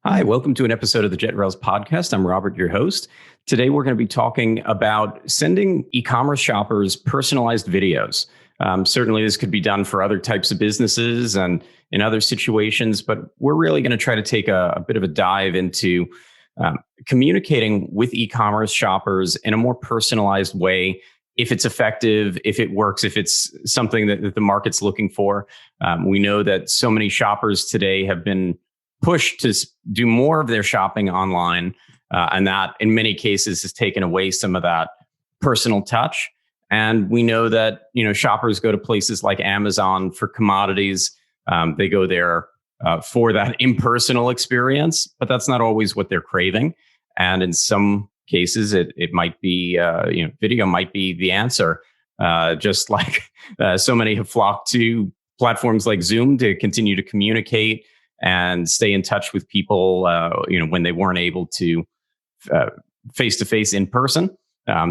Hi, welcome to an episode of the Jet Rails podcast. I'm Robert, your host. Today, we're going to be talking about sending e-commerce shoppers personalized videos. Certainly, this could be done for other types of businesses and in other situations, but we're really going to try to take a bit of a dive into communicating with e-commerce shoppers in a more personalized way. If it's effective, if it works, if it's something that the market's looking for. We know that so many shoppers today have been pushed to do more of their shopping online. And that in many cases has taken away some of that personal touch. And we know that, shoppers go to places like Amazon for commodities. They go there for that impersonal experience, but that's not always what they're craving. And in some cases, it might be, video might be the answer. Just like so many have flocked to platforms like Zoom to continue to communicate and stay in touch with people, when they weren't able to face-to-face in person.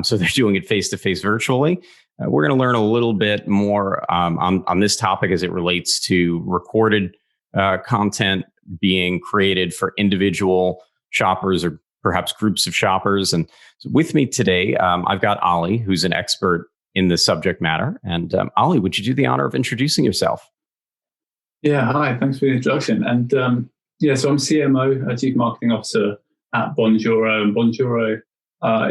So they're doing it face-to-face virtually. We're going to learn a little bit more on this topic as it relates to recorded content being created for individual shoppers or perhaps groups of shoppers. And so with me today, I've got Oli, who's an expert in the subject matter. And Oli, would you do the honor of introducing yourself? Yeah, hi. Thanks for the introduction. And so I'm CMO, Chief Marketing Officer at Bonjoro. And Bonjoro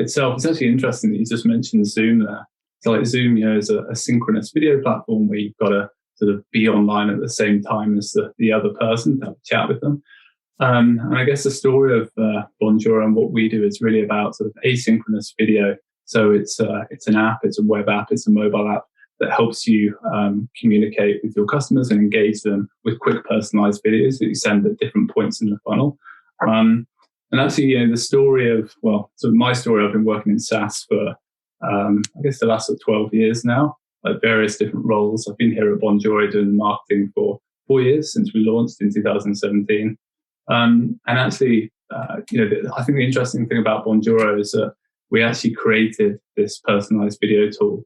itself, it's actually interesting that you just mentioned Zoom there. So like Zoom, is a synchronous video platform where you've got to sort of be online at the same time as the other person to have a chat with them. And I guess the story of Bonjoro and what we do is really about sort of asynchronous video. So it's an app, it's a web app, it's a mobile app that helps you communicate with your customers and engage them with quick personalized videos that you send at different points in the funnel. And actually, the story of, my story, I've been working in SaaS for, I guess the last 12 years now, at various different roles. I've been here at Bonjoro doing marketing for 4 years since we launched in 2017. And actually, I think the interesting thing about Bonjoro is that we actually created this personalized video tool,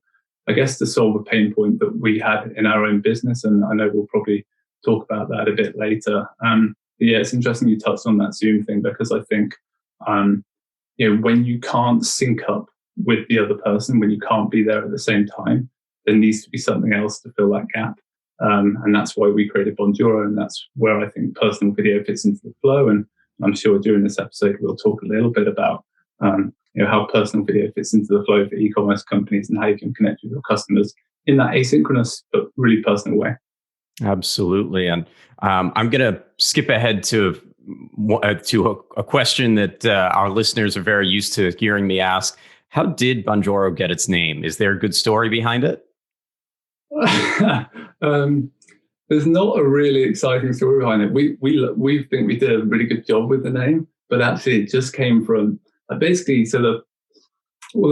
I guess, to solve a pain point that we had in our own business. And I know we'll probably talk about that a bit later. It's interesting you touched on that Zoom thing, because I think, when you can't sync up with the other person, when you can't be there at the same time, there needs to be something else to fill that gap. And that's why we created Bonjoro. And that's where I think personal video fits into the flow. And I'm sure during this episode, we'll talk a little bit about how personal video fits into the flow for e-commerce companies and how you can connect with your customers in that asynchronous but really personal way. Absolutely. And I'm going to skip ahead to a question that our listeners are very used to hearing me ask. How did Bonjoro get its name? Is there a good story behind it? There's not a really exciting story behind it. We think we did a really good job with the name, but actually it just came from basically, the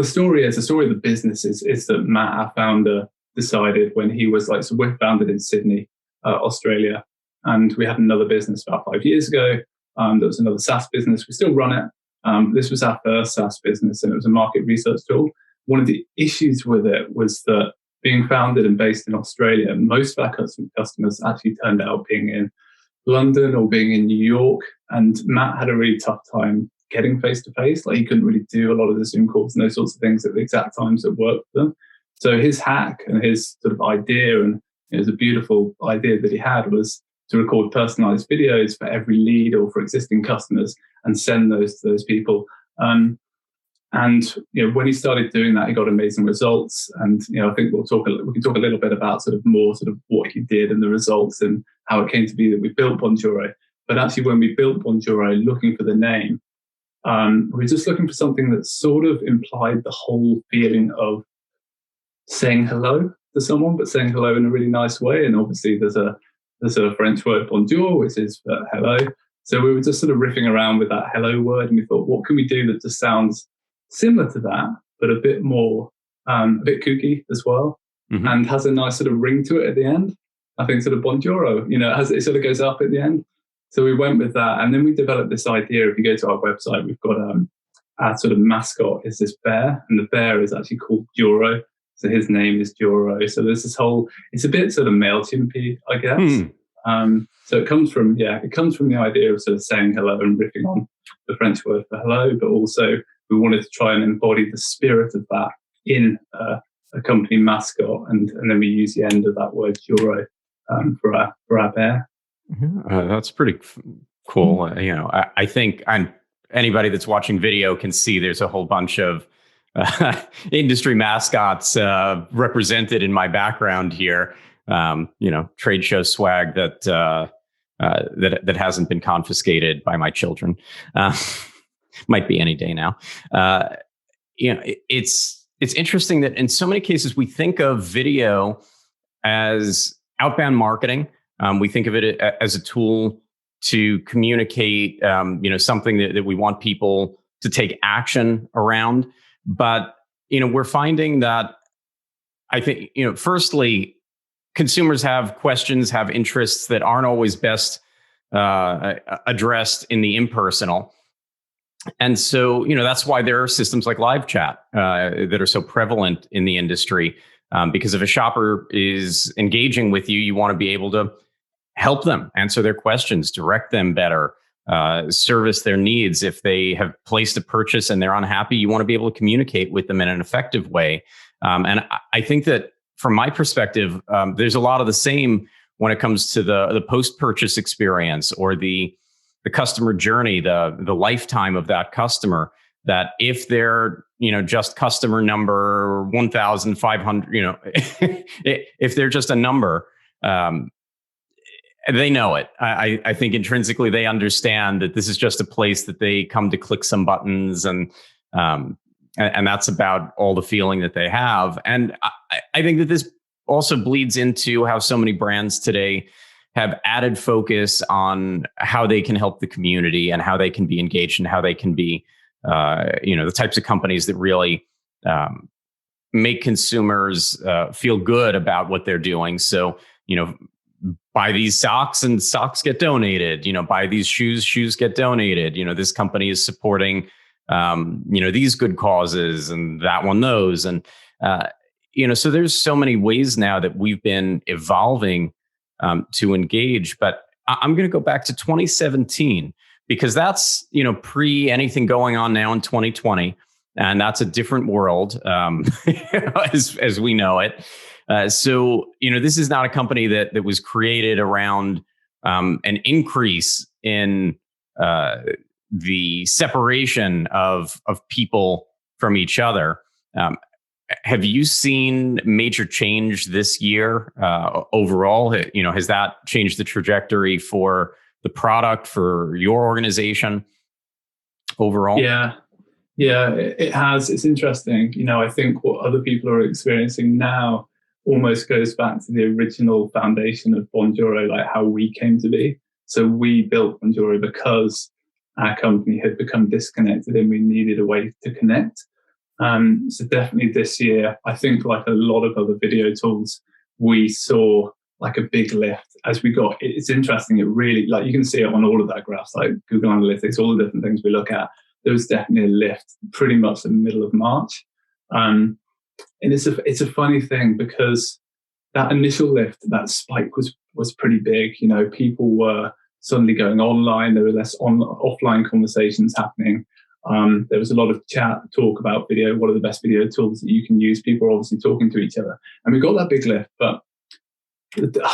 story of the business is that Matt, our founder, decided when he was so we're founded in Sydney, Australia, and we had another business about 5 years ago. There was another SaaS business. We still run it. This was our first SaaS business, and it was a market research tool. One of the issues with it was that being founded and based in Australia, most of our customers actually turned out being in London or being in New York, and Matt had a really tough time getting face-to-face. He couldn't really do a lot of the Zoom calls and those sorts of things at the exact times that worked for them. So his hack and his sort of idea, and it was a beautiful idea that he had, was to record personalized videos for every lead or for existing customers and send those to those people. And when he started doing that, he got amazing results. And I think we can talk a little bit about more what he did and the results and how it came to be that we built Bonjoro. But actually, when we built Bonjoro, looking for the name, we were just looking for something that sort of implied the whole feeling of saying hello to someone, but saying hello in a really nice way. And obviously, there's a French word bonjour, which is for hello. So we were just sort of riffing around with that hello word, and we thought, what can we do that just sounds similar to that, but a bit more, a bit kooky as well, and has a nice sort of ring to it at the end. I think sort of Bonjoro, it sort of goes up at the end. So we went with that, and then we developed this idea. If you go to our website, we've got our sort of mascot is this bear, and the bear is actually called Joro. So his name is Joro. So there's this whole, it's a bit sort of MailChimp-y, I guess. So it comes from the idea of sort of saying hello and riffing on the French word for hello, but also we wanted to try and embody the spirit of that in a company mascot, and then we use the end of that word Juro for our bear. That's pretty cool. I think anybody that's watching video can see there's a whole bunch of industry mascots represented in my background here. Trade show swag that hasn't been confiscated by my children. Might be any day now. It's interesting that in so many cases we think of video as outbound marketing. We think of it as a tool to communicate, something that we want people to take action around. But, we're finding that I think, firstly, consumers have questions, have interests that aren't always best addressed in the impersonal. And so, that's why there are systems like live chat that are so prevalent in the industry. Because if a shopper is engaging with you, you want to be able to help them, answer their questions, direct them better, service their needs. If they have placed a purchase and they're unhappy, you want to be able to communicate with them in an effective way. And I think that from my perspective, there's a lot of the same when it comes to the post-purchase experience or the customer journey, the lifetime of that customer. That if they're, just customer number 1,500, if they're just a number, they know it. I think intrinsically they understand that this is just a place that they come to click some buttons, and that's about all the feeling that they have. And I think that this also bleeds into how so many brands today have added focus on how they can help the community and how they can be engaged and how they can be, the types of companies that really make consumers feel good about what they're doing. So, buy these socks and socks get donated, buy these shoes get donated. This company is supporting, these good causes and that one, those. And, so there's so many ways now that we've been evolving to engage. But I'm going to go back to 2017 because that's, pre anything going on now in 2020. And that's a different world as we know it. So, this is not a company that was created around an increase in the separation of people from each other. Have you seen major change this year overall? Has that changed the trajectory for the product, for your organization overall? Yeah, it has. It's interesting. I think what other people are experiencing now almost goes back to the original foundation of Bonjoro, like how we came to be. So we built Bonjoro because our company had become disconnected and we needed a way to connect. So definitely this year, I think like a lot of other video tools, we saw like a big lift as we got. It's interesting. It really, like you can see it on all of that graphs, like Google Analytics, all the different things we look at. There was definitely a lift pretty much in the middle of March. And it's a funny thing because that initial lift, that spike was pretty big. People were suddenly going online. There were less offline conversations happening. There was a lot of talk about video. What are the best video tools that you can use? People are obviously talking to each other. And we got that big lift. But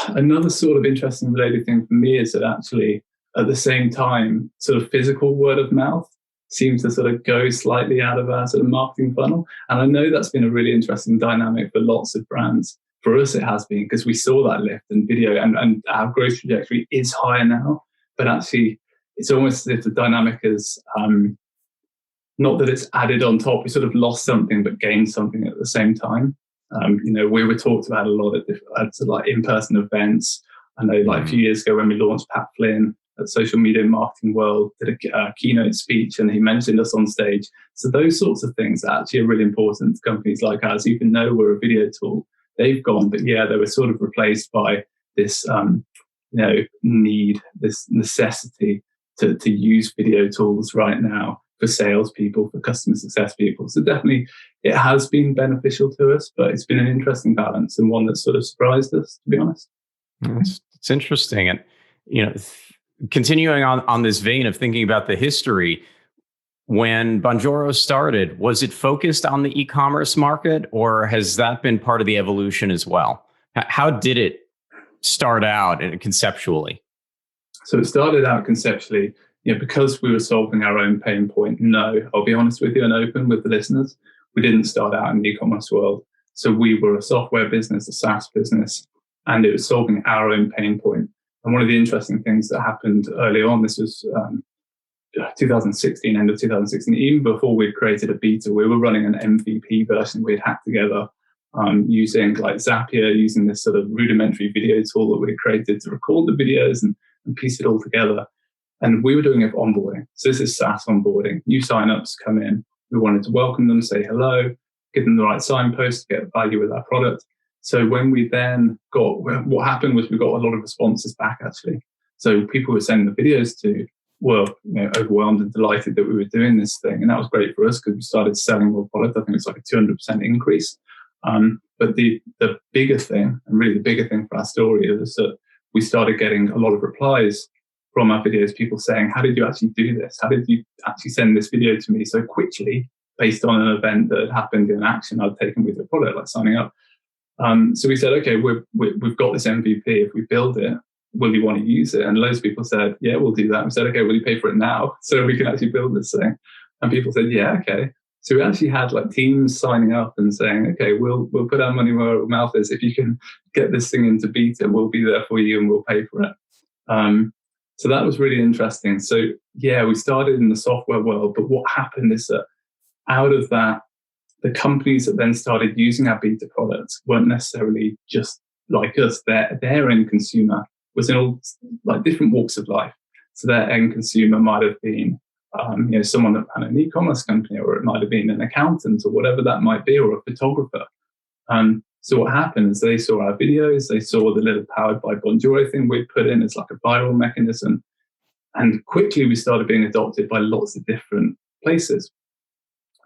another sort of interesting related thing for me is that actually at the same time, sort of physical word of mouth seems to sort of go slightly out of our sort of marketing funnel. And I know that's been a really interesting dynamic for lots of brands. For us, it has been because we saw that lift in video and our growth trajectory is higher now. But actually, it's almost as if the dynamic is not that it's added on top. We sort of lost something but gained something at the same time. We were talked about a lot at sort of like in-person events. I know like a few years ago when we launched Pat Flynn at Social Media Marketing World, did a keynote speech and he mentioned us on stage. So those sorts of things are actually really important to companies like ours, even though we're a video tool. They've gone, but yeah, they were sort of replaced by this, need, this necessity to use video tools right now for salespeople, for customer success people. So definitely it has been beneficial to us, but it's been an interesting balance and one that sort of surprised us, to be honest. That's It's interesting. And, continuing on this vein of thinking about the history, when Bonjoro started, was it focused on the e-commerce market, or has that been part of the evolution as well? How did it start out conceptually? So it started out conceptually, because we were solving our own pain point. No, I'll be honest with you and open with the listeners. We didn't start out in the e-commerce world. So we were a software business, a SaaS business, and it was solving our own pain point. And one of the interesting things that happened early on, this was 2016, end of 2016, even before we'd created a beta, we were running an MVP version we'd hacked together using like Zapier, using this sort of rudimentary video tool that we created to record the videos and piece it all together. And we were doing it for onboarding. So this is SaaS onboarding. New signups come in. We wanted to welcome them, say hello, give them the right signpost to get value with our product. So when we then what happened was we got a lot of responses back, actually. So people were sending the videos to were overwhelmed and delighted that we were doing this thing. And that was great for us because we started selling more product. I think it's like a 200% increase. But the bigger thing, and really the bigger thing for our story, is that we started getting a lot of replies from our videos, people saying, how did you actually do this? How did you actually send this video to me so quickly based on an event that had happened in action I'd taken with your product, like signing up? So we said, okay, we've got this MVP. If we build it, will you want to use it? And loads of people said, yeah, we'll do that. We said, okay, will you pay for it now so we can actually build this thing? And people said, yeah, okay. So we actually had like teams signing up and saying, okay, we'll put our money where our mouth is. If you can get this thing into beta, we'll be there for you and we'll pay for it. So that was really interesting. So yeah, we started in the software world, but what happened is that out of that, the companies that then started using our beta products weren't necessarily just like us. Their end consumer was in all like different walks of life. So their end consumer might have been someone that ran an e-commerce company, or it might have been an accountant, or whatever that might be, or a photographer. So what happened is they saw our videos, they saw the little powered by Bonjoro thing we put in as like a viral mechanism, and quickly we started being adopted by lots of different places.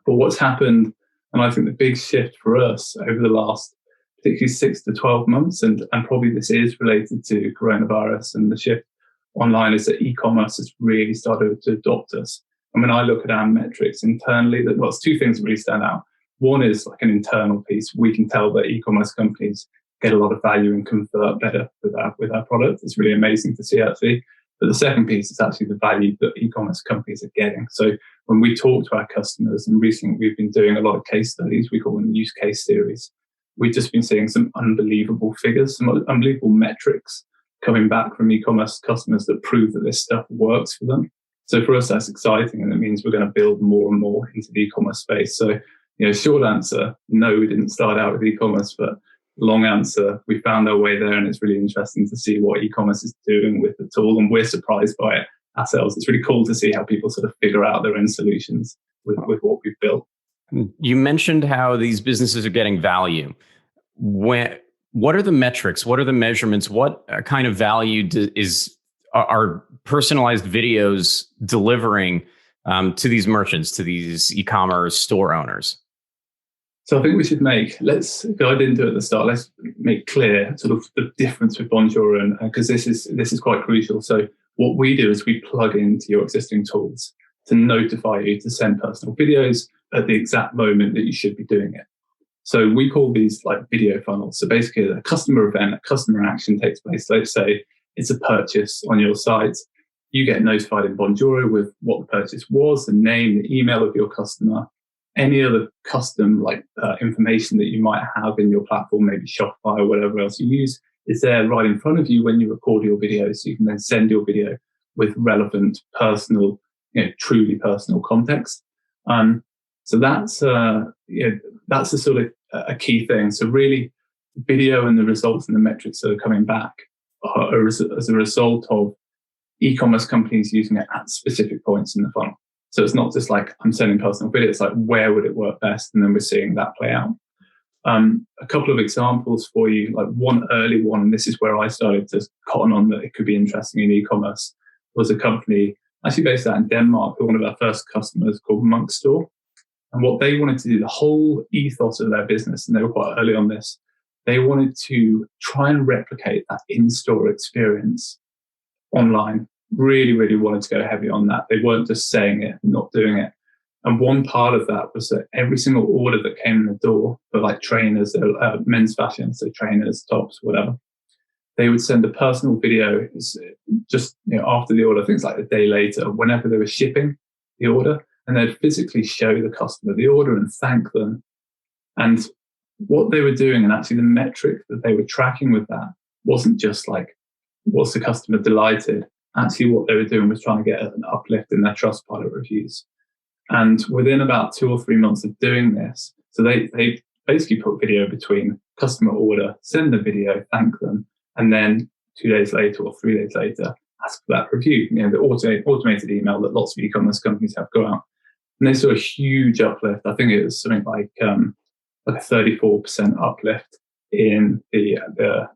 But what's happened, and I think the big shift for us over the last particularly 6 to 12 months, and probably this is related to coronavirus and the shift online, is that e-commerce has really started to adopt us. And when I look at our metrics internally, there's two things that really stand out. One is like an internal piece. We can tell that e-commerce companies get a lot of value and convert better with our product. It's really amazing to see, actually. But the second piece is actually the value that e-commerce companies are getting. So when we talk to our customers, and recently we've been doing a lot of case studies, we call them use case series. We've just been seeing some unbelievable figures, some unbelievable metrics coming back from e-commerce customers that prove that this stuff works for them. So for us, that's exciting, and it means we're going to build more and more into the e-commerce space. So, short answer, no, we didn't start out with e-commerce, but long answer, we found our way there, and it's really interesting to see what e-commerce is doing with the tool, and we're surprised by it ourselves. It's really cool to see how people sort of figure out their own solutions with what we've built. You mentioned how these businesses are getting value. What are the metrics? What are the measurements? What kind of value are personalized videos delivering to these merchants, to these e-commerce store owners? So I think we should let's go, I didn't do it at the start, let's make clear sort of the difference with Bonjoro, and because this is quite crucial. So what we do is we plug into your existing tools to notify you to send personal videos at the exact moment that you should be doing it. So we call these like video funnels. So basically a customer event, a customer action takes place. Let's say it's a purchase on your site. You get notified in Bonjoro with what the purchase was, the name, the email of your customer, any other custom information that you might have in your platform, maybe Shopify or whatever else you use, is there right in front of you when you record your video. So you can then send your video with relevant, personal, truly personal context. So that's a sort of a key thing. So really, video and the results and the metrics that are coming back are as a result of e-commerce companies using it at specific points in the funnel. So it's not just like I'm sending personal video, it's like where would it work best? And then we're seeing that play out. A couple of examples for you, like one early one, and this is where I started to cotton on that it could be interesting in e-commerce, was a company actually based out in Denmark, one of our first customers, called Monk Store. And what they wanted to do, the whole ethos of their business, and they were quite early on this, they wanted to try and replicate that in-store experience online. Really, really wanted to go heavy on that. They weren't just saying it, not doing it. And one part of that was that every single order that came in the door for like trainers, men's fashion, so trainers, tops, whatever, they would send a personal video just after the order, things like a day later, whenever they were shipping the order, and they'd physically show the customer the order and thank them. And what they were doing, and actually the metric that they were tracking with that, wasn't just like, was the customer delighted? Actually, what they were doing was trying to get an uplift in their Trustpilot reviews. And within about 2 or 3 months of doing this, so they basically put video between customer order, send the video, thank them, and then 2 days later or 3 days later, ask for that review. The automated email that lots of e-commerce companies have go out. And they saw a huge uplift. I think it was something like a 34% uplift in the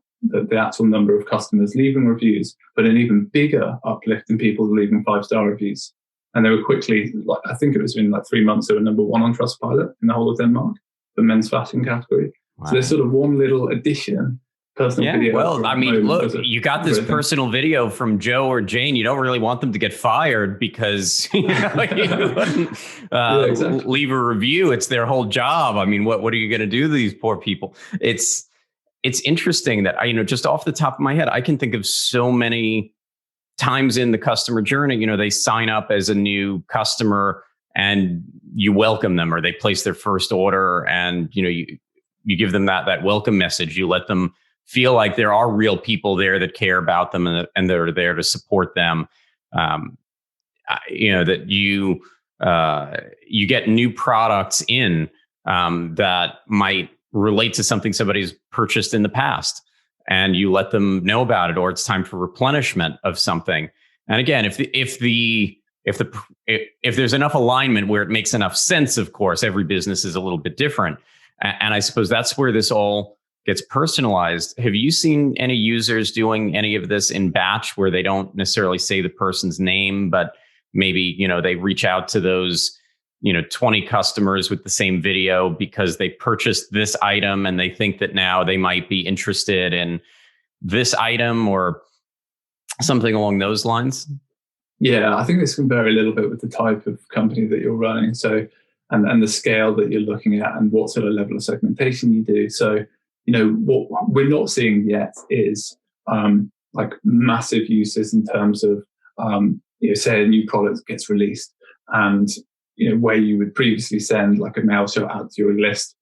actual number of customers leaving reviews, but an even bigger uplift in people leaving 5-star reviews. And they were quickly, I think it was in like 3 months, they were number 1 on Trustpilot in the whole of Denmark, the men's fashion category. Wow. So there's sort of one little addition. Video. Well, I mean, look, you got this personal video from Joe or Jane. You don't really want them to get fired because you wouldn't exactly. Leave a review. It's their whole job. I mean, what are you going to do to these poor people? It's interesting that just off the top of my head, I can think of so many times in the customer journey. They sign up as a new customer and you welcome them, or they place their first order, and you give them that welcome message. You let them feel like there are real people there that care about them and they're there to support them. That you get new products in that might relate to something somebody's purchased in the past, and you let them know about it, or it's time for replenishment of something. And again, if there's enough alignment where it makes enough sense, of course, every business is a little bit different. And I suppose that's where this all gets personalized. Have you seen any users doing any of this in batch where they don't necessarily say the person's name, but maybe, they reach out to those, 20 customers with the same video because they purchased this item and they think that now they might be interested in this item or something along those lines? Yeah, I think this can vary a little bit with the type of company that you're running. So, and the scale that you're looking at and what sort of level of segmentation you do. So, what we're not seeing yet is like massive uses in terms of, say a new product gets released and, where you would previously send like a mail shot out to your list,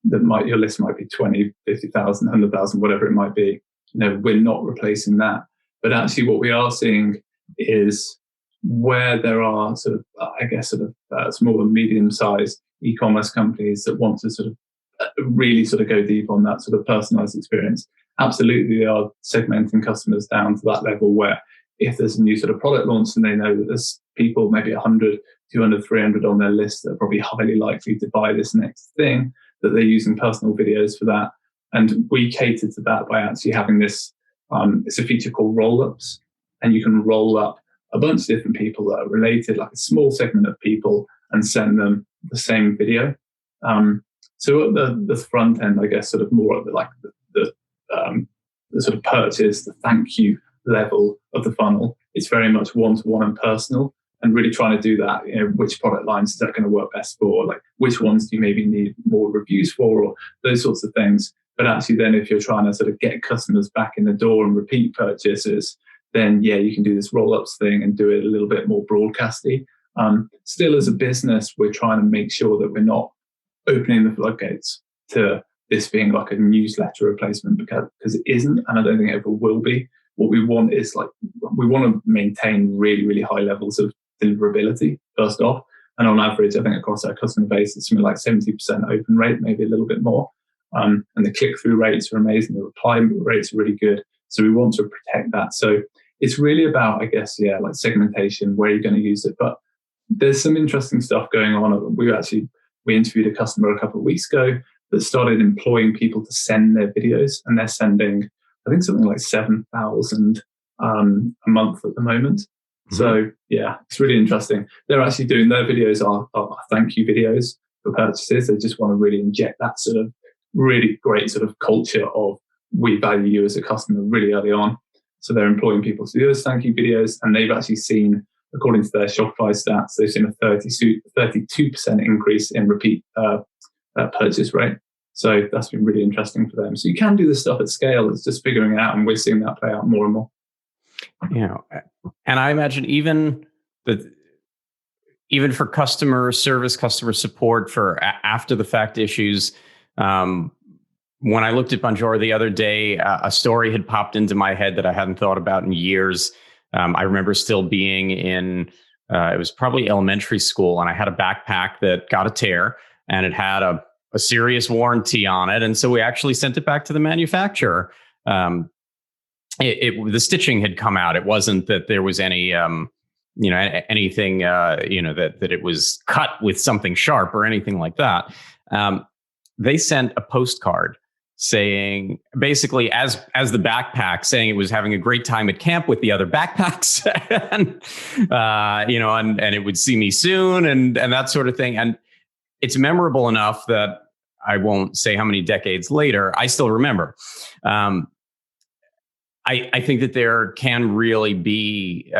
your list might be 20, 50,000, 100,000, whatever it might be. We're not replacing that. But actually what we are seeing is where there are sort of, small and medium-sized e-commerce companies that want to sort of really sort of go deep on that sort of personalized experience. Absolutely, they are segmenting customers down to that level where if there's a new sort of product launch and they know that there's people, maybe 100, 200, 300 on their list that are probably highly likely to buy this next thing, that they're using personal videos for that. And we cater to that by actually having this, it's a feature called roll-ups, and you can roll up a bunch of different people that are related, like a small segment of people, and send them the same video. So at the front end, I guess, sort of more of the sort of purchase, the thank you level of the funnel, it's very much one-to-one and personal, and really trying to do that. Which product lines is that going to work best for? Like, which ones do you maybe need more reviews for, or those sorts of things. But actually, then if you're trying to sort of get customers back in the door and repeat purchases, then you can do this roll-ups thing and do it a little bit more broadcasty. Still, as a business, we're trying to make sure that we're not opening the floodgates to this being like a newsletter replacement, because it isn't, and I don't think it ever will be. What we want is we want to maintain really, really high levels of deliverability, first off. And on average, I think across our customer base, it's something like 70% open rate, maybe a little bit more. And the click-through rates are amazing. The reply rates are really good. So we want to protect that. So it's really about, I guess, like segmentation, where you're going to use it. But there's some interesting stuff going on. We interviewed a customer a couple of weeks ago that started employing people to send their videos, and they're sending, I think, something like 7,000 a month at the moment. Mm-hmm. So it's really interesting. They're actually doing, their videos are thank you videos for purchases. They just want to really inject that sort of really great sort of culture of we value you as a customer really early on. So they're employing people to do those thank you videos, and they've actually seen, according to their Shopify stats, they've seen a 32% increase in repeat purchase rate. So that's been really interesting for them. So you can do this stuff at scale. It's just figuring it out, and we're seeing that play out more and more. And I imagine even for customer service, customer support for after the fact issues. When I looked at Bonjour the other day, a story had popped into my head that I hadn't thought about in years. I remember still being in, it was probably elementary school, and I had a backpack that got a tear, and it had a serious warranty on it. And so we actually sent it back to the manufacturer. The stitching had come out. It wasn't that there was any, anything, that it was cut with something sharp or anything like that. They sent a postcard saying, basically, as the backpack, saying it was having a great time at camp with the other backpacks, and it would see me soon, and that sort of thing. And it's memorable enough that I won't say how many decades later, I still remember. I think that there can really be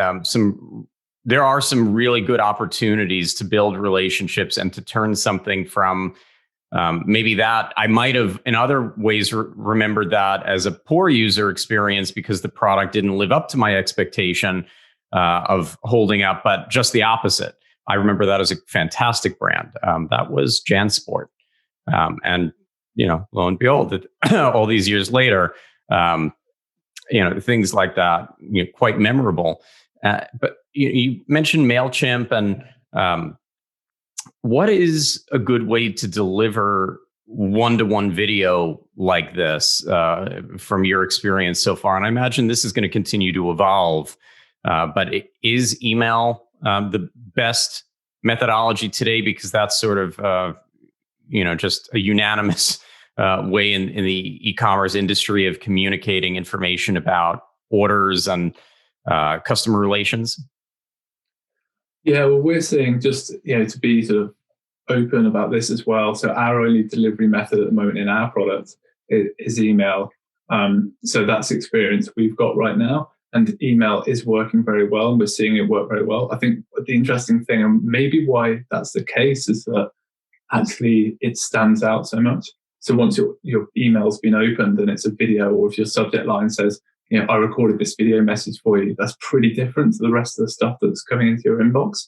there are some really good opportunities to build relationships and to turn something from maybe that I might have in other ways remembered that as a poor user experience because the product didn't live up to my expectation of holding up, but just the opposite. I remember that as a fantastic brand. That was JanSport. And, lo and behold, all these years later, things like that, quite memorable. But you mentioned MailChimp, and what is a good way to deliver one-to-one video like this from your experience so far? And I imagine this is going to continue to evolve, but is email the best methodology today? Because that's sort of, just a unanimous way in the e-commerce industry of communicating information about orders and customer relations. Yeah, well, we're seeing just, to be sort of open about this as well. So our only delivery method at the moment in our product is email. So that's the experience we've got right now. And email is working very well, and we're seeing it work very well. I think the interesting thing, and maybe why that's the case, is that actually it stands out so much. So once your email's been opened and it's a video, or if your subject line says, I recorded this video message for you, that's pretty different to the rest of the stuff that's coming into your inbox.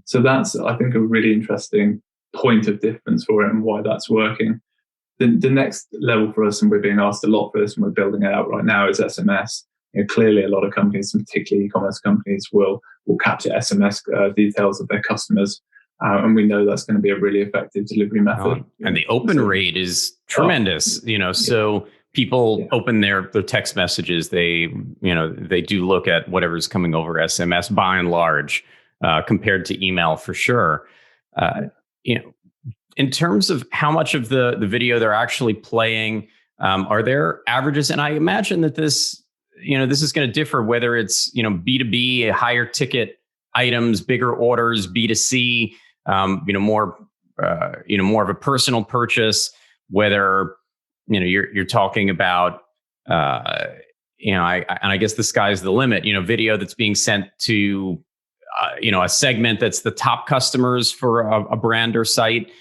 So that's, I think, a really interesting point of difference for it and why that's working. The next level for us, and we're being asked a lot for this and we're building it out right now, is SMS. Clearly a lot of companies, particularly e-commerce companies, will capture SMS details of their customers. And we know that's going to be a really effective delivery method. And the open rate is tremendous, so people open their text messages. They do look at whatever's coming over SMS by and large, compared to email for sure. In terms of how much of the video they're actually playing, are there averages? And I imagine that this is going to differ whether it's, B2B, higher ticket items, bigger orders, B2C, more of a personal purchase, whether, you're talking about, I guess the sky's the limit, video that's being sent to, a segment that's the top customers for a brand or site,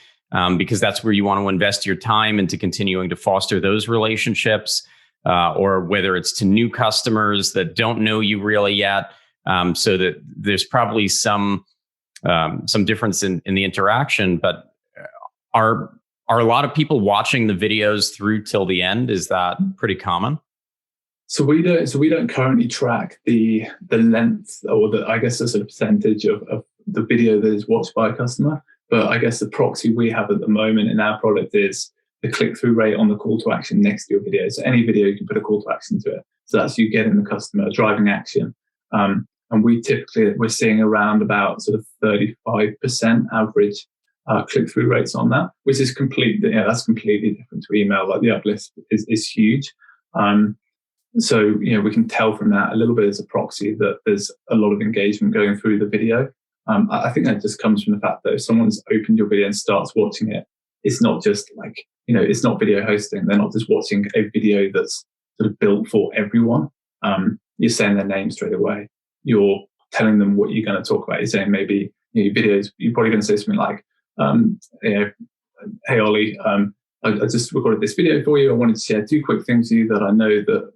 because that's where you want to invest your time into continuing to foster those relationships, or whether it's to new customers that don't know you really yet. So that there's probably some difference in the interaction, but are a lot of people watching the videos through till the end? Is that pretty common? So we don't currently track the length, or the sort of percentage of the video that is watched by a customer. But I guess the proxy we have at the moment in our product is the click-through rate on the call to action next to your video. So any video, you can put a call to action to it. So that's you getting the customer driving action. And we're seeing around about sort of 35% average click-through rates on that, which is that's completely different to email. Like the uplift is huge. So we can tell from that a little bit as a proxy that there's a lot of engagement going through the video. I think that just comes from the fact that if someone's opened your video and starts watching it, it's not just like, it's not video hosting. They're not just watching a video that's sort of built for everyone. You're saying their name straight away. You're telling them what you're going to talk about. You're saying maybe your videos, you're probably going to say something like, hey, Oli, I just recorded this video for you. I wanted to share 2 quick things with you that I know that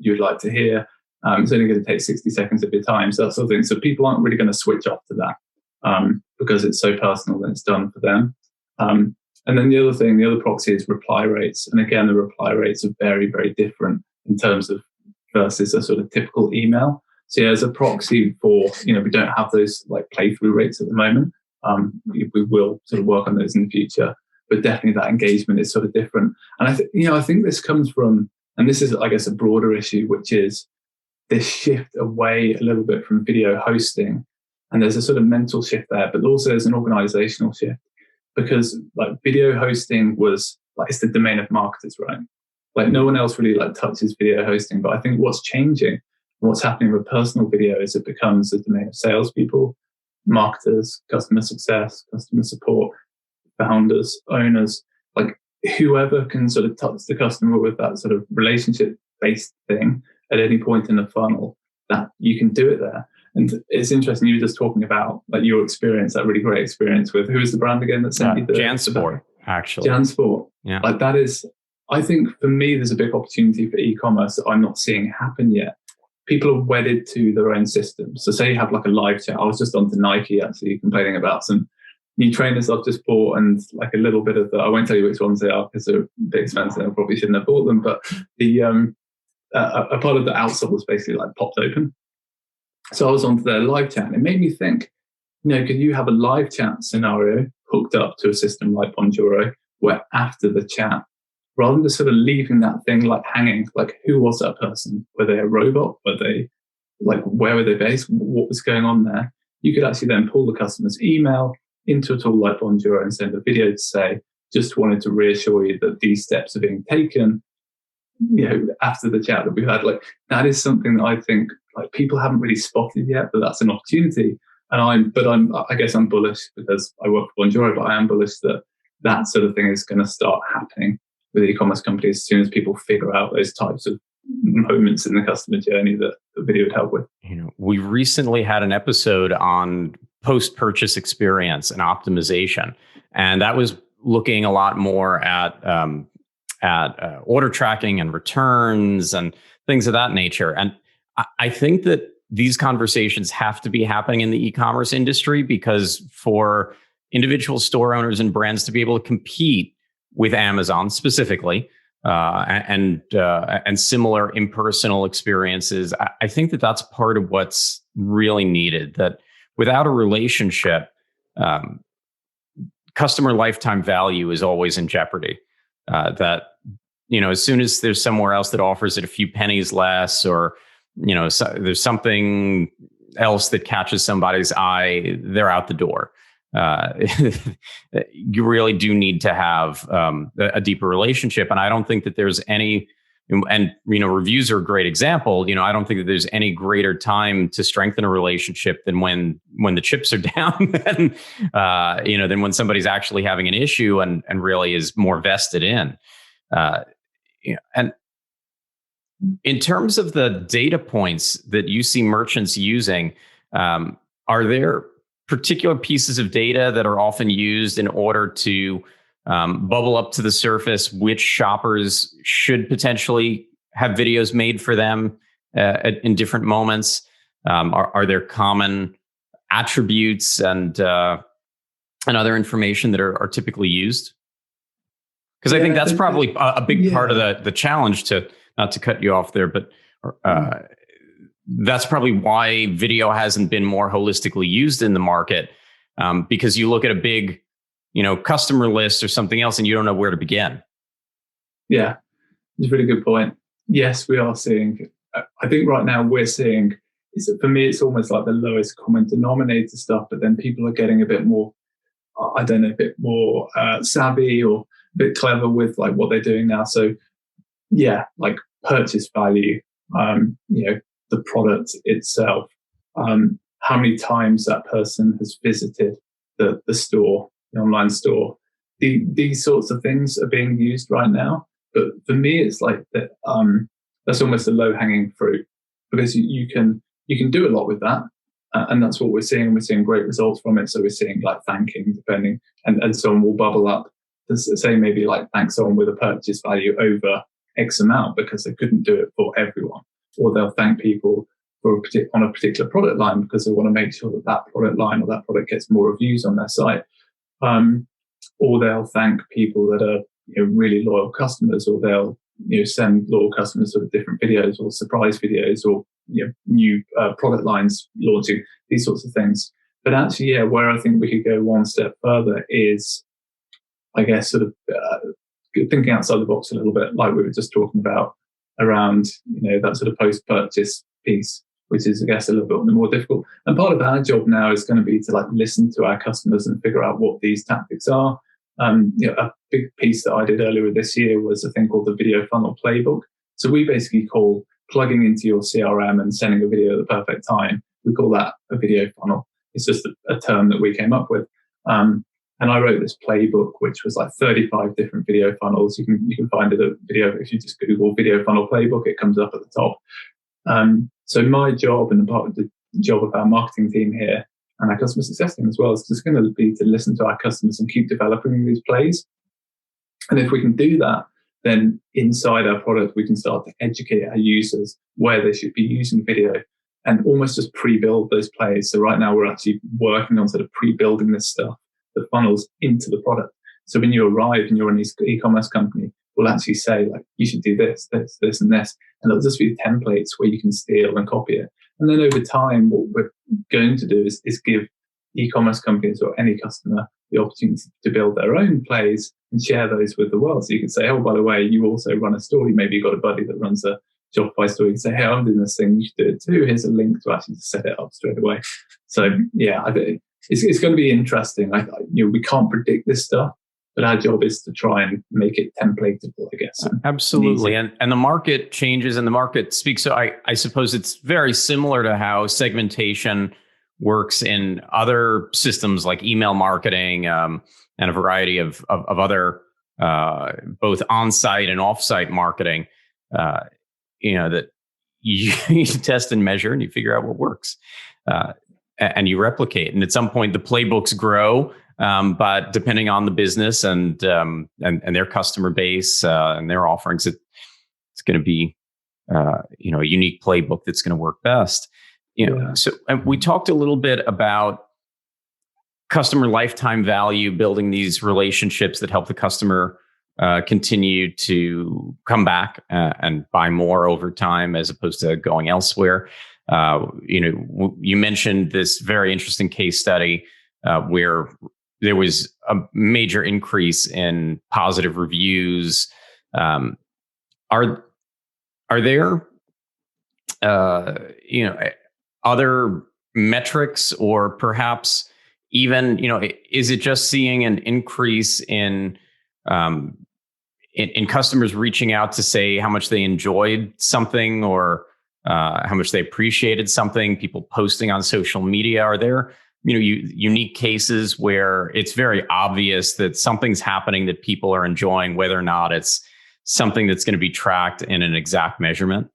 you'd like to hear. It's only going to take 60 seconds of your time. So that sort of thing. So people aren't really going to switch off to that because it's so personal and it's done for them. And then the other proxy is reply rates. And again, the reply rates are very, very different in terms of versus a sort of typical email. So yeah, as a proxy for, we don't have those like playthrough rates at the moment. We will sort of work on those in the future, but definitely that engagement is sort of different. And I think this comes from, and this is, I guess, a broader issue, which is this shift away a little bit from video hosting. And there's a sort of mental shift there, but also there's an organizational shift, because like video hosting was like, it's the domain of marketers, right? Like no one else really like touches video hosting. But I think what's changing, what's happening with personal video is it becomes the domain of salespeople, marketers, customer success, customer support, founders, owners, like whoever can sort of touch the customer with that sort of relationship-based thing at any point in the funnel, that you can do it there. And it's interesting, you were just talking about like your experience, that really great experience with, who is the brand again that sent you the JanSport, actually. JanSport. Yeah. Like that is, I think for me, there's a big opportunity for e-commerce that I'm not seeing happen yet. People are wedded to their own systems. So say you have like a live chat. I was just on to Nike actually complaining about some new trainers I've just bought, and like a little bit of I won't tell you which ones they are because they're a bit expensive. I probably shouldn't have bought them, but the a part of the outsole was basically like popped open. So I was onto their live chat, and it made me think, could you have a live chat scenario hooked up to a system like Bonjoro, where after the chat, rather than just sort of leaving that thing like hanging, like who was that person? Were they a robot? Were they like, where were they based? What was going on there? You could actually then pull the customer's email into a tool like Bonjoro and send a video to say, just wanted to reassure you that these steps are being taken, after the chat that we've had. Like that is something that I think like people haven't really spotted yet, but that's an opportunity. And I guess I'm bullish because I work for Bonjoro, but I am bullish that that sort of thing is going to start happening with e-commerce companies as soon as people figure out those types of moments in the customer journey that the video would help with. We recently had an episode on post-purchase experience and optimization, and that was looking a lot more at order tracking and returns and things of that nature. And I think that these conversations have to be happening in the e-commerce industry, because for individual store owners and brands to be able to compete with Amazon specifically, and similar impersonal experiences, I think that that's part of what's really needed. That without a relationship, customer lifetime value is always in jeopardy. That as soon as there's somewhere else that offers it a few pennies less, or there's something else that catches somebody's eye, they're out the door. You really do need to have a deeper relationship. And I don't think that there's any, and reviews are a great example. I don't think that there's any greater time to strengthen a relationship than when the chips are down, and than when somebody's actually having an issue and really is more vested in. And in terms of the data points that you see merchants using, are there particular pieces of data that are often used in order to bubble up to the surface which shoppers should potentially have videos made for them in different moments? Are there common attributes and other information that are typically used? Because I think that's probably a big part of the challenge, to not to cut you off there, but that's probably why video hasn't been more holistically used in the market, because you look at a big, customer list or something else, and you don't know where to begin. Yeah, it's a really good point. Yes, we are seeing, I think right now we're seeing, for me, it's almost like the lowest common denominator stuff, but then people are getting a bit more, a bit more savvy or a bit clever with like what they're doing now. So yeah, like purchase value, the product itself, how many times that person has visited the store, the online store, these sorts of things are being used right now. But for me, it's like that. That's almost a low-hanging fruit, because you can do a lot with that, and that's what we're seeing. We're seeing great results from it. So we're seeing like thanking, depending, and someone will bubble up to say maybe like thank someone with a purchase value over X amount because they couldn't do it for everyone, or they'll thank people for on a particular product line because they want to make sure that that product line or that product gets more reviews on their site, or they'll thank people that are really loyal customers, or they'll send loyal customers sort of different videos or surprise videos, or new product lines launching, these sorts of things. But actually, where I think we could go one step further is, I guess, sort of thinking outside the box a little bit, like we were just talking about around that sort of post-purchase piece, which is, I guess, a little bit more difficult. And part of our job now is going to be to like listen to our customers and figure out what these tactics are. A big piece that I did earlier this year was a thing called the video funnel playbook. So we basically call plugging into your CRM and sending a video at the perfect time. We call that a video funnel. It's just a term that we came up with. And I wrote this playbook, which was like 35 different video funnels. You can find it at video. If you just Google video funnel playbook, it comes up at the top. So my job, and part of the job of our marketing team here and our customer success team as well, is just going to be to listen to our customers and keep developing these plays. And if we can do that, then inside our product, we can start to educate our users where they should be using video and almost just pre-build those plays. So right now we're actually working on sort of pre-building this stuff, the funnels into the product. So when you arrive and you're an e-commerce company, we'll actually say like, you should do this, this, this, and this. And it'll just be templates where you can steal and copy it. And then over time, what we're going to do is give e-commerce companies or any customer the opportunity to build their own plays and share those with the world. So you can say, oh, by the way, you also run a store. Maybe you've got a buddy that runs a Shopify store. You can say, hey, I'm doing this thing. You should do it too. Here's a link to actually set it up straight away. So yeah, it's going to be interesting. We can't predict this stuff, but our job is to try and make it templatable, I guess. Absolutely. And the market changes and the market speaks. So I suppose it's very similar to how segmentation works in other systems like email marketing and a variety of other both on-site and off-site marketing, that you test and measure and you figure out what works and you replicate. And at some point the playbooks grow. But depending on the business and their customer base and their offerings, it's going to be a unique playbook that's going to work best. So we talked a little bit about customer lifetime value, building these relationships that help the customer continue to come back and buy more over time as opposed to going elsewhere. You mentioned this very interesting case study where there was a major increase in positive reviews. Are there, other metrics, or perhaps even, is it just seeing an increase in customers reaching out to say how much they enjoyed something or how much they appreciated something? People posting on social media. Are there unique cases where it's very obvious that something's happening that people are enjoying, whether or not it's something that's going to be tracked in an exact measurement?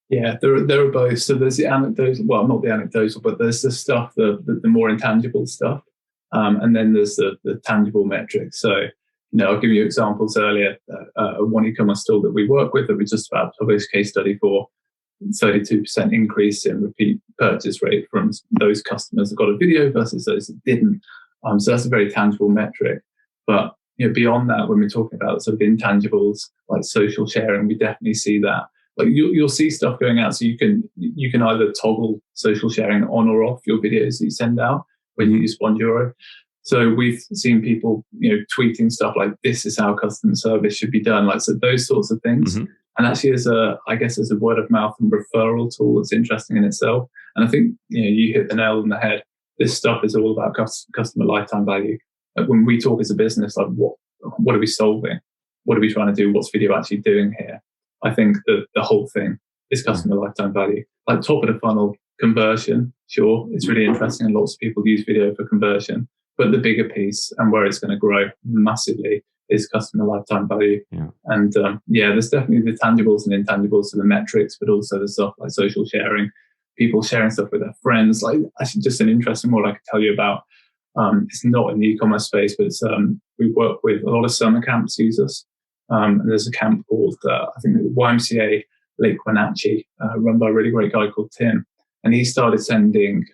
Yeah, there are both. So there's the anecdotal, well, not the anecdotal, but there's the stuff, the more intangible stuff. And then there's the tangible metrics. So, I'll give you examples earlier. One e-commerce store that we work with that we just about published a case study for, 32% increase in repeat purchase rate from those customers that got a video versus those that didn't. So that's a very tangible metric. But beyond that, when we're talking about sort of intangibles like social sharing, we definitely see that. Like you'll see stuff going out, so you can either toggle social sharing on or off your videos that you send out when you use Bonjoro. So we've seen people tweeting stuff like, "This is how customer service should be done," like so those sorts of things. Mm-hmm. And actually, as a word of mouth and referral tool, it's interesting in itself. And I think you hit the nail on the head. This stuff is all about customer lifetime value. Like when we talk as a business, like what are we solving? What are we trying to do? What's video actually doing here? I think the whole thing is customer lifetime value. Like top of the funnel conversion, sure, it's really interesting, and lots of people use video for conversion. But the bigger piece and where it's going to grow massively is customer lifetime value. Yeah. And there's definitely the tangibles and intangibles to the metrics, but also the stuff like social sharing, people sharing stuff with their friends. Like, actually, just an interesting one I could tell you about. It's not in the e-commerce space, but it's we work with a lot of summer camps users. And there's a camp called, I think, the YMCA Lake Wenatchee, run by a really great guy called Tim. And he started sending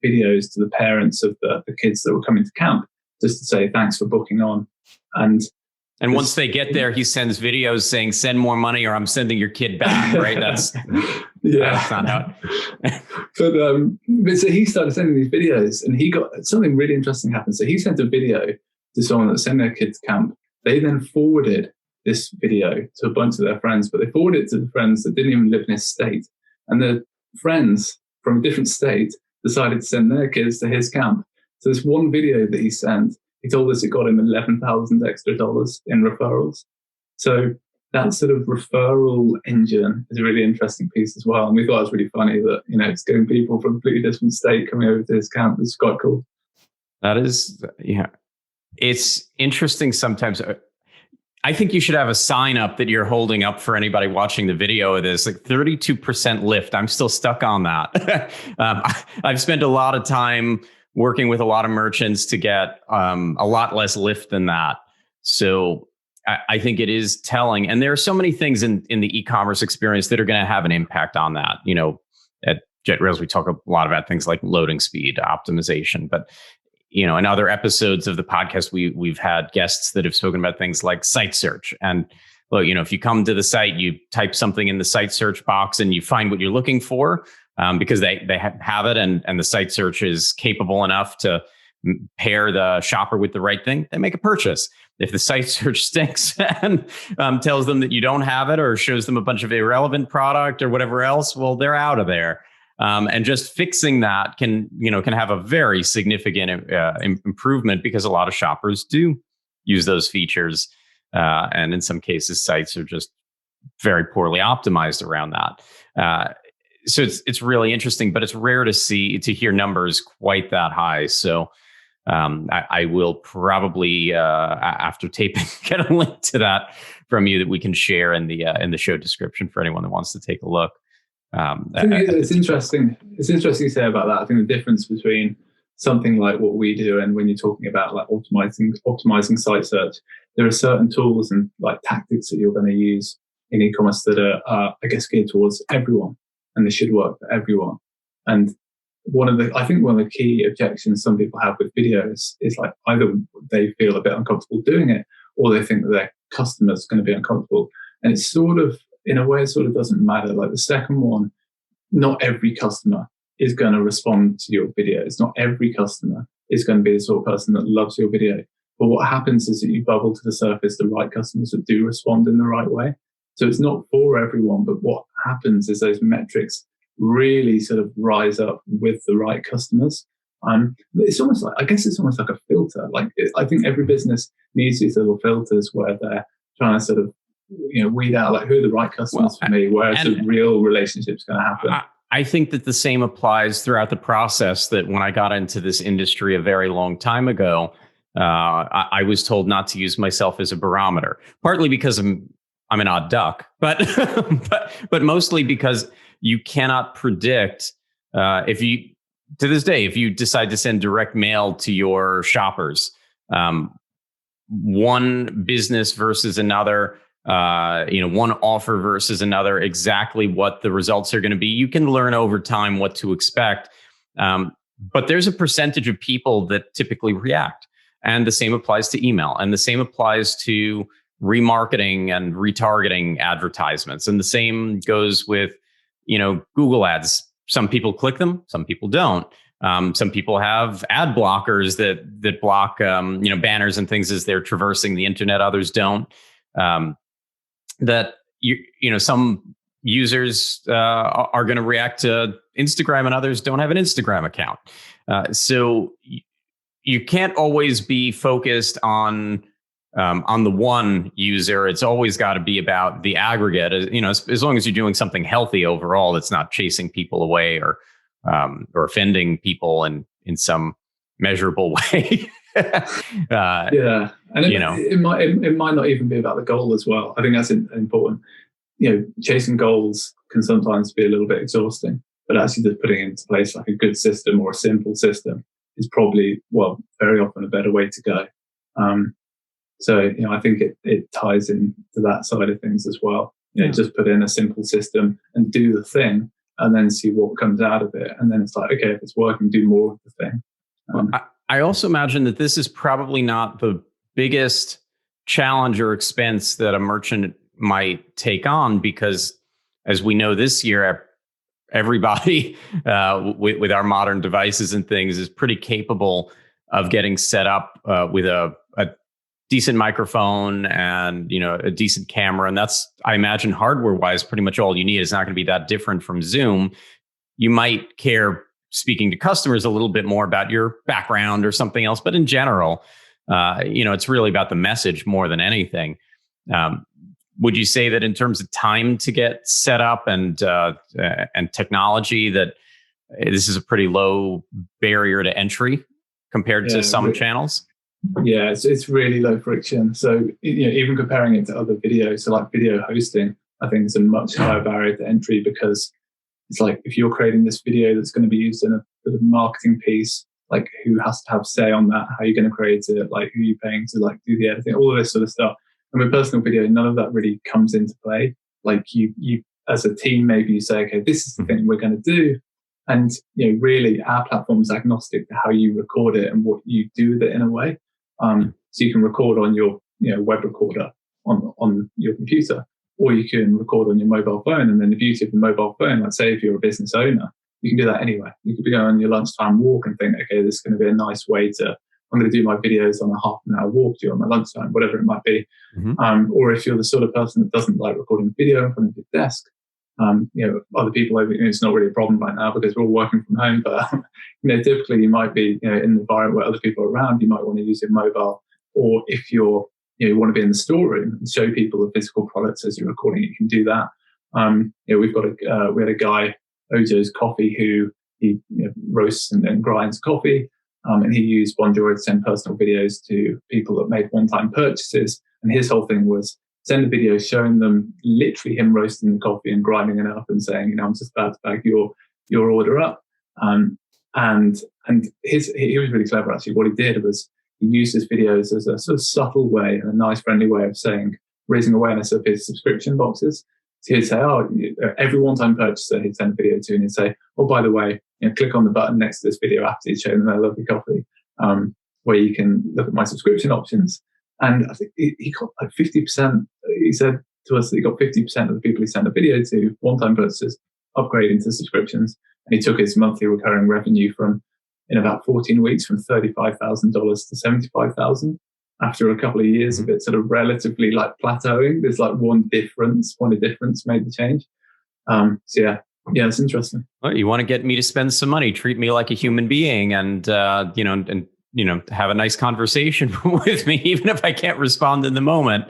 videos to the parents of the kids that were coming to camp just to say, thanks for booking on. And once they get there, he sends videos saying, send more money or I'm sending your kid back, right? That's not how but so he started sending these videos and he got something really interesting happened. So he sent a video to someone that sent their kids to camp. They then forwarded this video to a bunch of their friends, but they forwarded it to the friends that didn't even live in his state. And the friends from a different state decided to send their kids to his camp. So this one video that he sent, he told us it got him $11,000 extra in referrals. So that sort of referral engine is a really interesting piece as well. And we thought it was really funny that, it's getting people from a completely different state coming over to his camp. It's quite cool. That is, it's interesting sometimes. I think you should have a sign up that you're holding up for anybody watching the video of this, like 32% lift. I'm still stuck on that. I've spent a lot of time working with a lot of merchants to get a lot less lift than that. So I think it is telling. And there are so many things in the e-commerce experience that are going to have an impact on that. At JetRails, we talk a lot about things like loading speed, optimization, but in other episodes of the podcast, we've had guests that have spoken about things like site search. And look, if you come to the site, you type something in the site search box and you find what you're looking for, because they have it and the site search is capable enough to pair the shopper with the right thing, they make a purchase. If the site search stinks and tells them that you don't have it or shows them a bunch of irrelevant product or whatever else, well, they're out of there. And just fixing that can have a very significant improvement because a lot of shoppers do use those features. And in some cases, sites are just very poorly optimized around that. So it's really interesting, but it's rare to hear numbers quite that high. So I will probably after taping get a link to that from you that we can share in the show description for anyone that wants to take a look. It's interesting. It's interesting to say about that. I think the difference between something like what we do and when you're talking about like optimizing site search, there are certain tools and like tactics that you're going to use in e-commerce that are I guess geared towards everyone, and they should work for everyone. And I think one of the key objections some people have with videos is like either they feel a bit uncomfortable doing it or they think that their customer's going to be uncomfortable. And it's sort of, in a way, it sort of doesn't matter. Like the second one, not every customer is going to respond to your video. It's not every customer is going to be the sort of person that loves your video. But what happens is that you bubble to the surface the right customers that do respond in the right way. So it's not for everyone, but what happens is those metrics really sort of rise up with the right customers. It's almost like a filter. Like I think every business needs these little filters where they're trying to sort of weed out like who are the right customers for me, where the real relationship's going to happen. I think that the same applies throughout the process. That when I got into this industry a very long time ago, I was told not to use myself as a barometer, partly because I'm an odd duck, but mostly because you cannot predict if you decide to send direct mail to your shoppers, one business versus another, one offer versus another, exactly what the results are going to be. You can learn over time what to expect. But there's a percentage of people that typically react. And the same applies to email. And the same applies to remarketing and retargeting advertisements. And the same goes with, Google ads. Some people click them, some people don't. Some people have ad blockers that block, banners and things as they're traversing the internet. Others don't. Some users are going to react to Instagram and others don't have an Instagram account. So you can't always be focused on the one user. It's always got to be about the aggregate. As long as you're doing something healthy overall, that's not chasing people away or offending people in some measurable way. Yeah, and it might not even be about the goal as well. I think that's important. Chasing goals can sometimes be a little bit exhausting, but actually just putting into place like a good system or a simple system is probably, very often a better way to go. So I think it ties into that side of things as well. Just put in a simple system and do the thing, and then see what comes out of it. And then it's like, okay, if it's working, do more of the thing. I also imagine that this is probably not the biggest challenge or expense that a merchant might take on, because as we know this year, everybody with our modern devices and things is pretty capable of getting set up with a decent microphone and a decent camera. And that's, I imagine, hardware wise, pretty much all you need. Is not going to be that different from Zoom. You might care, speaking to customers, a little bit more about your background or something else, but in general, it's really about the message more than anything. Would you say that in terms of time to get set up and technology, that this is a pretty low barrier to entry compared to some channels? Yeah, it's really low friction. So even comparing it to other videos, so like video hosting, I think is a much higher barrier to entry, because it's like, if you're creating this video that's going to be used in a bit of marketing piece, like who has to have say on that? How are you going to create it? Like who are you paying to like do the editing? All of this sort of stuff. And with personal video, none of that really comes into play. Like you as a team, maybe you say, okay, this is the thing we're going to do. And really our platform is agnostic to how you record it and what you do with it in a way. So you can record on your web recorder on your computer, or you can record on your mobile phone. And then the beauty of the mobile phone, let's say if you're a business owner, you can do that anywhere. You could be going on your lunchtime walk and think, okay, this is going to be a nice way I'm going to do my videos on a half an hour walk during my lunchtime, whatever it might be. Mm-hmm. Or if you're the sort of person that doesn't like recording video in front of your desk, other people, it's not really a problem right now because we're all working from home, but typically you might be in an environment where other people are around. You might want to use your mobile, or if you want to be in the storeroom and show people the physical products as you're recording, you can do that. We had a guy, Ojo's Coffee, who he roasts and grinds coffee, and he used Bonjour to send personal videos to people that made one-time purchases. And his whole thing was send a video showing them literally him roasting the coffee and grinding it up and saying, I'm just about to bag your order up. And he was really clever actually. What he did was he used his videos as a sort of subtle way and a nice, friendly way of raising awareness of his subscription boxes. So he'd say, every one-time purchaser he'd send a video to, and he'd say, by the way, click on the button next to this video after he'd shown them their lovely coffee, where you can look at my subscription options. And I think he got like 50%. He said to us that he got 50% of the people he sent a video to, one-time purchasers, upgrading to subscriptions. And he took his monthly recurring revenue in about 14 weeks, from $35,000 to $75,000. After a couple of years of it sort of relatively like plateauing, there's like one difference made the change. So yeah, it's interesting. Well, you want to get me to spend some money, treat me like a human being, and have a nice conversation with me, even if I can't respond in the moment.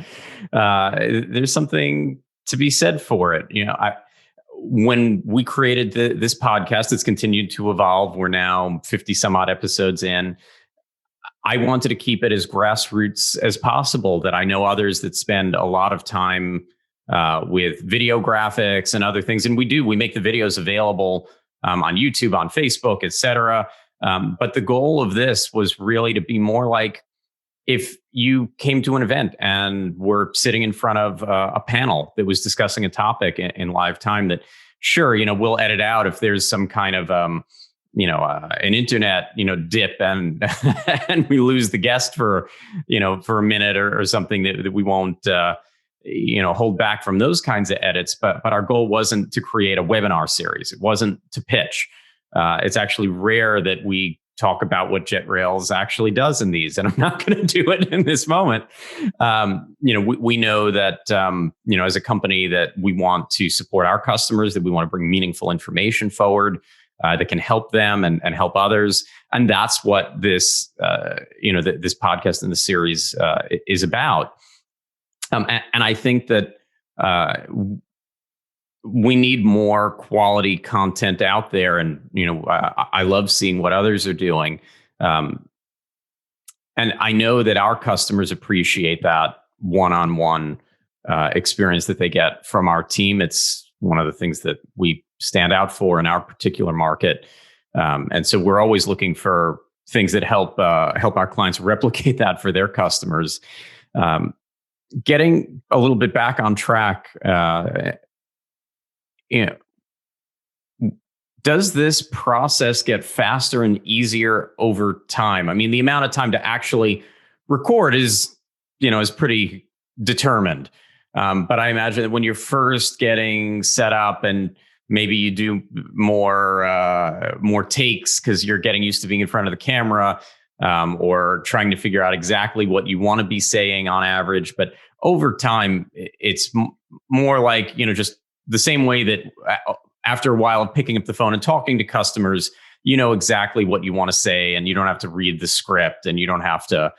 There's something to be said for it. When we created this podcast, it's continued to evolve. We're now 50 some odd episodes in. I wanted to keep it as grassroots as possible. That I know others that spend a lot of time with video graphics and other things. And we make the videos available on YouTube, on Facebook, et cetera. But the goal of this was really to be more like, if you came to an event and were sitting in front of a panel that was discussing a topic in live time, that sure, we'll edit out if there's some kind of, an internet, dip and and we lose the guest for a minute or something, that we won't, hold back from those kinds of edits. But our goal wasn't to create a webinar series. It wasn't to pitch. It's actually rare that we talk about what JetRails actually does in these, and I'm not going to do it in this moment. We know that, as a company, that we want to support our customers, that we want to bring meaningful information forward that can help them and help others. And that's what this, this podcast and the series is about. And I think that we need more quality content out there. And, I love seeing what others are doing. And I know that our customers appreciate that one-on-one experience that they get from our team. It's one of the things that we stand out for in our particular market. And so we're always looking for things that help our clients replicate that for their customers. Getting a little bit back on track, does this process get faster and easier over time? I mean, the amount of time to actually record is pretty determined. But I imagine that when you're first getting set up and maybe you do more takes because you're getting used to being in front of the camera, or trying to figure out exactly what you want to be saying on average. But over time, it's more like, just the same way that after a while of picking up the phone and talking to customers, you know exactly what you want to say, and you don't have to read the script, and you don't have to,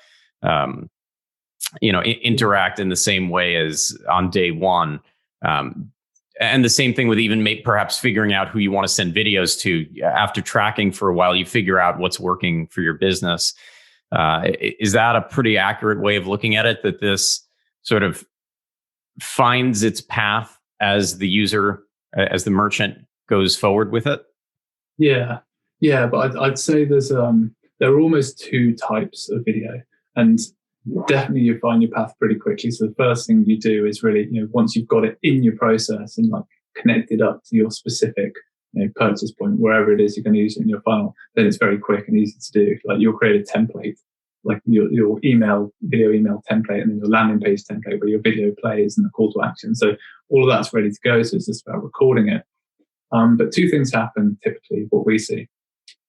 interact in the same way as on day one. And the same thing with even perhaps figuring out who you want to send videos to. After tracking for a while, you figure out what's working for your business. Is that a pretty accurate way of looking at it, that this sort of finds its path as the user, as the merchant goes forward with it? Yeah. But I'd say there are almost two types of video, and definitely you find your path pretty quickly. So the first thing you do is really, once you've got it in your process and like connected up to your specific purchase point, wherever it is you're going to use it in your funnel, then it's very quick and easy to do. Like you'll create a template, like your video email template, and then your landing page template where your video plays and the call to action. So all of that's ready to go. So it's just about recording it. But two things happen typically, what we see.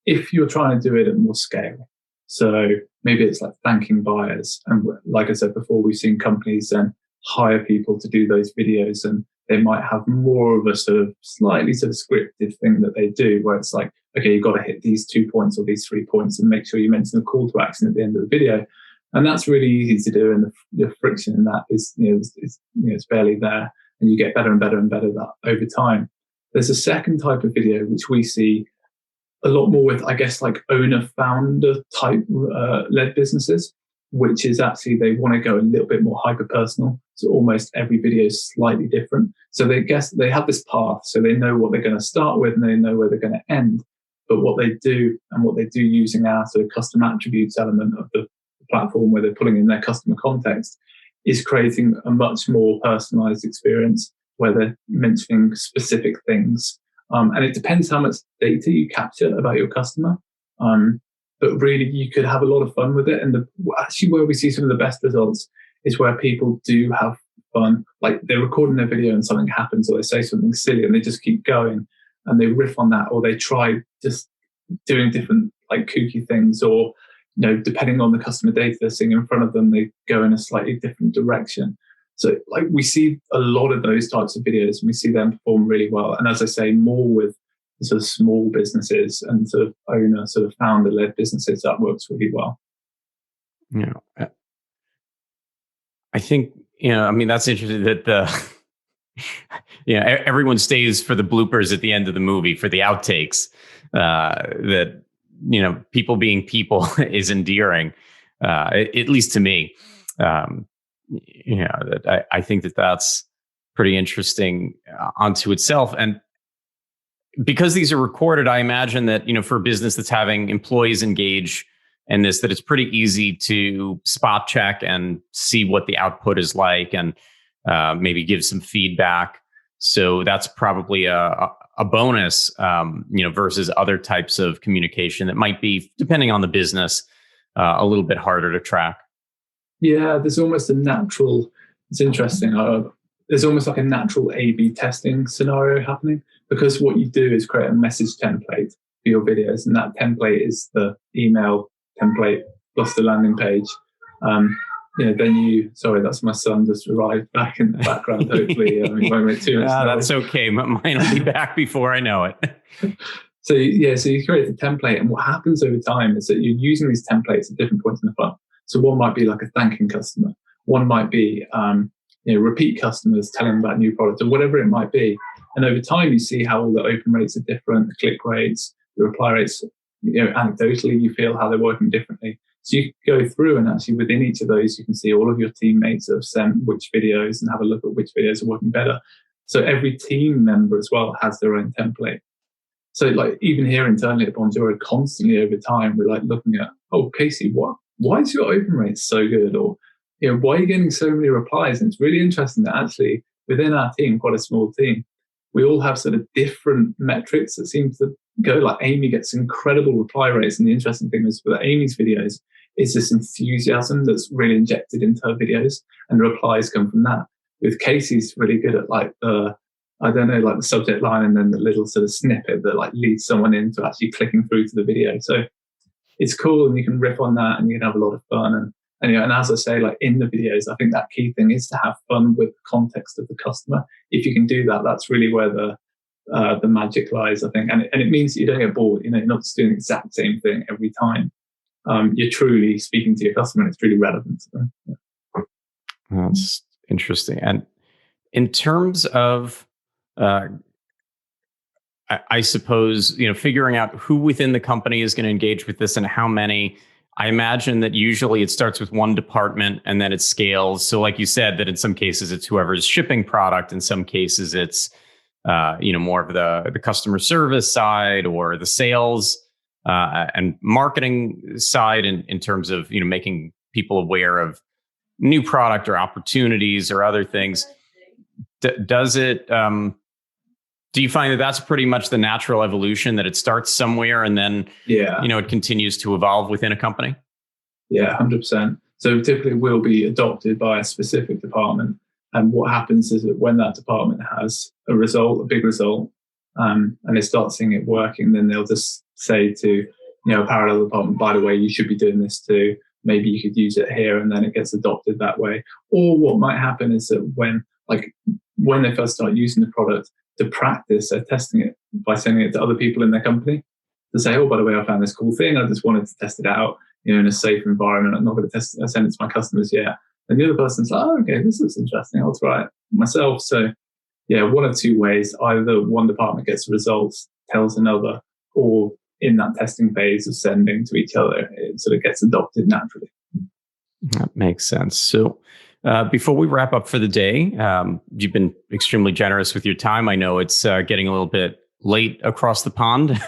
If you're trying to do it at more scale, so maybe it's like thanking buyers. And like I said before, we've seen companies then hire people to do those videos, and they might have more of a sort of slightly sort of scripted thing that they do, where it's like, okay, you've got to hit these 2 points or these 3 points and make sure you mention the call to action at the end of the video. And that's really easy to do. And the friction in that is, it's barely there, and you get better and better and better at that over time. There's a second type of video, which we see a lot more with, I guess, like owner-founder type led businesses, which is actually they want to go a little bit more hyper-personal. So almost every video is slightly different. So they have this path, so they know what they're going to start with and they know where they're going to end. But what they do using our sort of custom attributes element of the platform, where they're pulling in their customer context, is creating a much more personalized experience where they're mentioning specific things. And it depends how much data you capture about your customer. But really, you could have a lot of fun with it. And actually where we see some of the best results is where people do have fun. Like they're recording their video and something happens, or they say something silly and they just keep going and they riff on that, or they try just doing different like kooky things, or depending on the customer data they're seeing in front of them, they go in a slightly different direction. So like we see a lot of those types of videos, and we see them perform really well. And as I say, more with sort of small businesses and sort of owner, sort of founder-led businesses, that works really well. I think, that's interesting that everyone stays for the bloopers at the end of the movie, for the outtakes, that, people being people is endearing, at least to me. That I think that's pretty interesting onto itself. And because these are recorded, I imagine that, for a business that's having employees engage in this, that it's pretty easy to spot check and see what the output is like, and maybe give some feedback. So that's probably a bonus, versus other types of communication that might be, depending on the business, a little bit harder to track. Yeah, there's almost a natural, it's interesting. There's almost like a natural A/B testing scenario happening, because what you do is create a message template for your videos, and that template is the email template plus the landing page. Sorry, that's my son just arrived back in the background. Hopefully, we won't make too much noise. That's okay. Mine will be back before I know it. So you create the template, and what happens over time is that you're using these templates at different points in the funnel. So one might be like a thanking customer. One might be, repeat customers telling about new products, or whatever it might be. And over time, you see how all the open rates are different, the click rates, the reply rates. anecdotally, you feel how they're working differently. So you go through and actually within each of those, you can see all of your teammates that have sent which videos and have a look at which videos are working better. So every team member as well has their own template. So like even here internally at Bonjoro, constantly over time, we're like looking at, oh, Casey, why is your open rate so good? Or, why are you getting so many replies? And it's really interesting that actually within our team, quite a small team, we all have sort of different metrics that seem to go. Like Amy gets incredible reply rates. And the interesting thing is with Amy's videos, is this enthusiasm that's really injected into her videos, and the replies come from that. With Casey's really good at like the subject line and then the little sort of snippet that like leads someone into actually clicking through to the video. So it's cool, and you can riff on that and you can have a lot of fun. And as I say, like in the videos, I think that key thing is to have fun with the context of the customer. If you can do that, that's really where the magic lies, I think. And it means that you don't get bored. You're not just doing the exact same thing every time. You're truly speaking to your customer, and it's really relevant to them. Yeah. That's interesting. And in terms of, I suppose, figuring out who within the company is going to engage with this and how many, I imagine that usually it starts with one department and then it scales. So like you said, that in some cases it's whoever's shipping product. In some cases it's, more of the customer service side or the sales and marketing side in terms of, making people aware of new product or opportunities or other things. Does it, do you find that that's pretty much the natural evolution, that it starts somewhere and then, it continues to evolve within a company? Yeah, 100%. So typically will be adopted by a specific department. And what happens is that when that department has a big result, and they start seeing it working, then they'll just say to, a parallel department, by the way, you should be doing this too. Maybe you could use it here, and then it gets adopted that way. Or what might happen is that when they first start using the product, to practice, they're testing it by sending it to other people in their company to say, oh, by the way, I found this cool thing. I just wanted to test it out, in a safe environment. I'm not going to send it to my customers yet. And the other person's like, oh, okay, this looks interesting. I'll try it myself. So yeah, one of two ways. Either one department gets the results, tells another, or in that testing phase of sending to each other, it sort of gets adopted naturally. That makes sense. So before we wrap up for the day, you've been extremely generous with your time. I know it's getting a little bit late across the pond.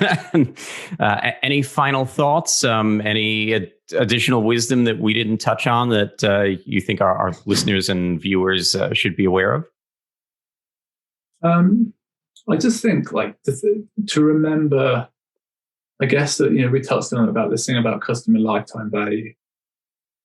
Any final thoughts? Any additional wisdom that we didn't touch on that you think our listeners and viewers should be aware of? I just think to remember, I guess that, we touched on about this thing about customer lifetime value,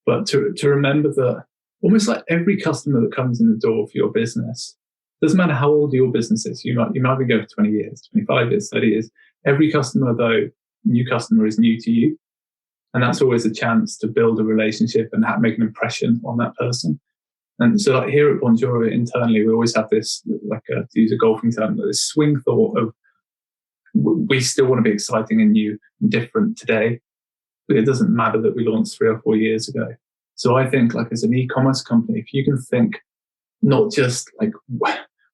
but to remember that almost like every customer that comes in the door for your business, doesn't matter how old your business is, you might be going for 20 years, 25 years, 30 years. Every customer, though, new customer is new to you. And that's always a chance to build a relationship and make an impression on that person. And so here at Bonjoro internally, we always have this, to use a golfing term, this swing thought of we still want to be exciting and new and different today, but it doesn't matter that we launched 3 or 4 years ago. So I think as an e-commerce company, if you can think not just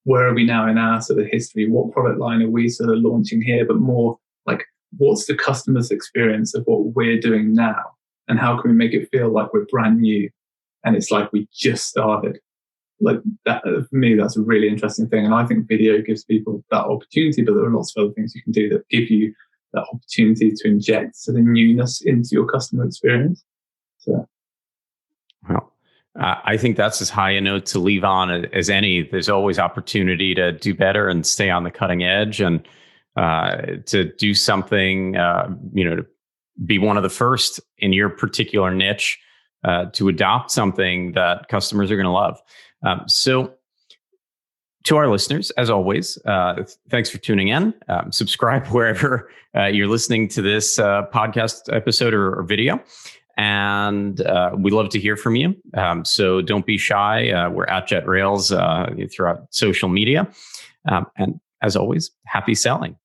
where are we now in our sort of history, what product line are we sort of launching here, but more what's the customer's experience of what we're doing now, and how can we make it feel like we're brand new and it's like we just started. That, for me, that's a really interesting thing. And I think video gives people that opportunity, but there are lots of other things you can do that give you that opportunity to inject sort of newness into your customer experience. So. Well, I think that's as high a note to leave on as any. There's always opportunity to do better and stay on the cutting edge, and to do something, to be one of the first in your particular niche, to adopt something that customers are going to love. So to our listeners, as always, thanks for tuning in. Subscribe wherever you're listening to this podcast episode or video. And we'd love to hear from you. So don't be shy. We're at JetRails throughout social media. And as always, happy selling.